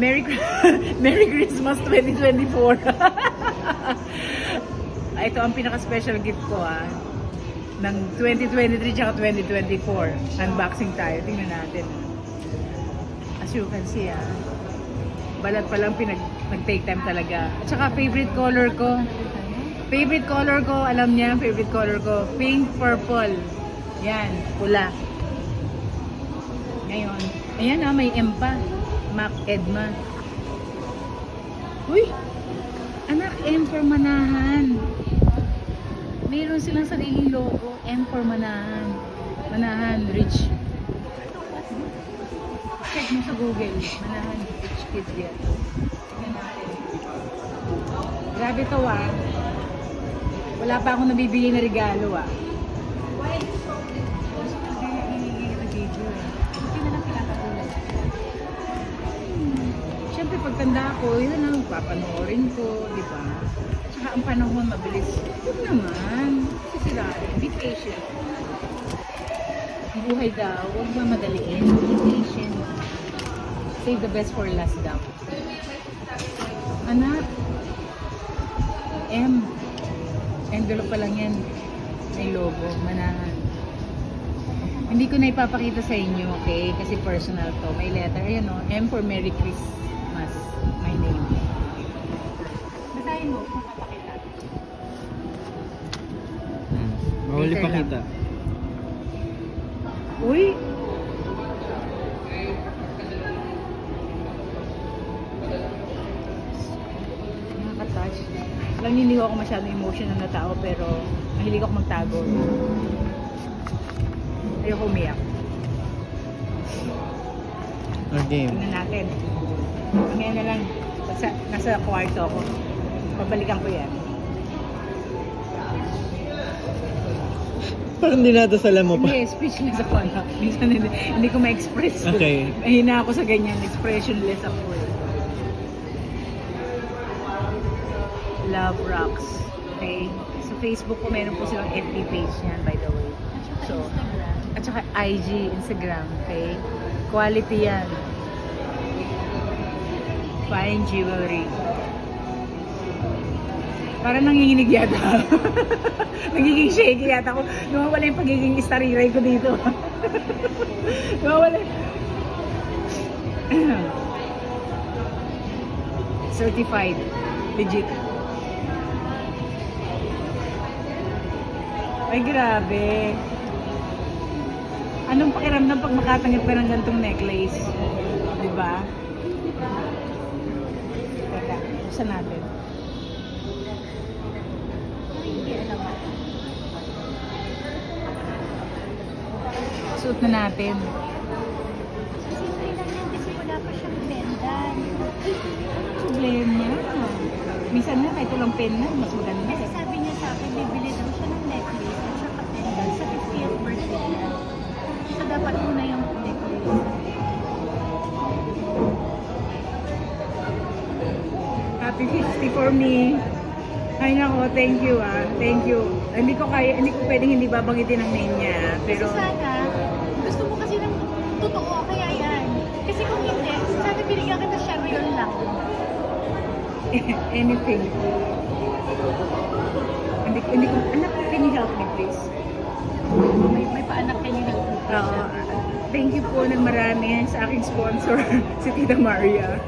Merry, Merry Christmas 2024. Ito ang pinaka-special gift ko ng 2023 tsaka 2024. Unboxing tayo. Tingnan natin. As you can see balat pa lang nag-take time talaga. At saka favorite color ko. Favorite color ko, alam niya, favorite color ko. Pink, purple. Yan, pula. Ngayon, ayan may M pa. Mac Edma. Uy! Anak, M for Manahan. Meron silang sariling logo. M for Manahan. Manahan, rich. Check mo sa Google. Manahan, rich kids yan. Tingnan natin. Grabe to Wala pa akong nabibigay na regalo Siyempre pagtanda ko, yun ang papanoorin ko, di ba? Tsaka ang panahon mabilis. Huwag naman. Sisirain. Be patient. Ang buhay daw, huwag mamadaliin. Be patient. Save the best for last daw. Anak. M. Envelope pa lang yan. May logo. Manahan. Hindi ko na ipapakita sa inyo, okay? Kasi personal to. May letter. Ayan M for Merry Christmas. My name. Basahin mo kung papakita. Mahuli pakita. Uy! Nakaka-touch. Alam niyo, hindi ko ako masyadong emotional na tao, pero mahilig ako magtago. Ayoko umiyak. Okay. Tingnan natin. Ngayon na lang. Nasa kwarto ako. Pabalikan ko yan. Parang dinadasalan mo pa. Hindi, speechless ako. Minsan hindi ko ma-express. Okay. Mahina ako sa ganyan. Expressionless ako. Love Rocks. Okay? Sa Facebook ko, meron po silang FB page yan, by the way. So, at saka IG, Instagram. Okay? Quality yan. Fine jewelry. Parang nanginginig yata. Nagiging shaky yata ako. Nawawala yung pagiging istariray ko dito. Nawawala. Certified. Legit. Ay, grabe. Anong pakiramdam pag makatanggap ka ng gantong necklace? Diba? Teka, buksan natin. Suot na natin. Simple lang yan kasi wala pa siyang pendant. Problema. Minsan nga kahit walang pendant, mas maganda. Kasi sabi niya sa akin, bibili daw siya ng necklace at saka pendant sa 50th birthday niya. So dapat muna yung necklace. Happy 50 for me. Ay nako, thank you Thank you. Hindi ko pwedeng hindi babanggitin ang name niya. Pero Kasi sana, gusto mo kasi ng totoo, kaya yan. Kasi kung hindi, sana binigyan kita siya real lang. anything. Hindi ko, anak, can you help me please? May paanak kayo ng Oo. Thank you po ng marami sa aking sponsor, si Tita Maria.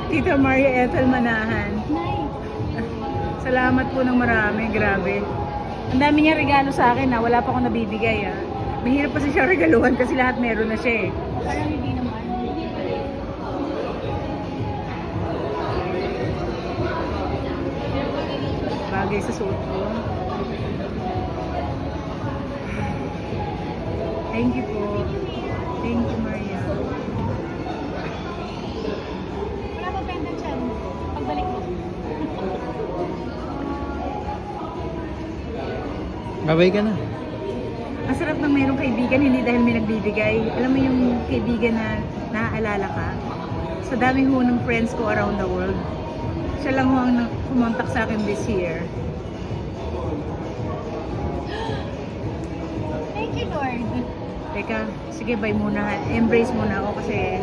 Tita Maria Ethel Manahan. Nay, Salamat po ng marami, grabe. Ang dami niya regalo sa akin wala pa akong nabibigay Mahirap pa siya regaluhan kasi lahat meron na siya parang hindi naman. Bagay sa suot ko. Thank you po. Thank you, Maria. Wala pa pendant siya. Pagbalik mo. Babay ka na. Masarap nang mayroong kaibigan, hindi dahil may nagbibigay. Alam mo yung kaibigan na naaalala ka? Sa dami ho ng friends ko around the world, siya lang ho ang kumontak sa akin this year. Thank you, Lord. Teka, sige, bye muna. Embrace muna ako kasi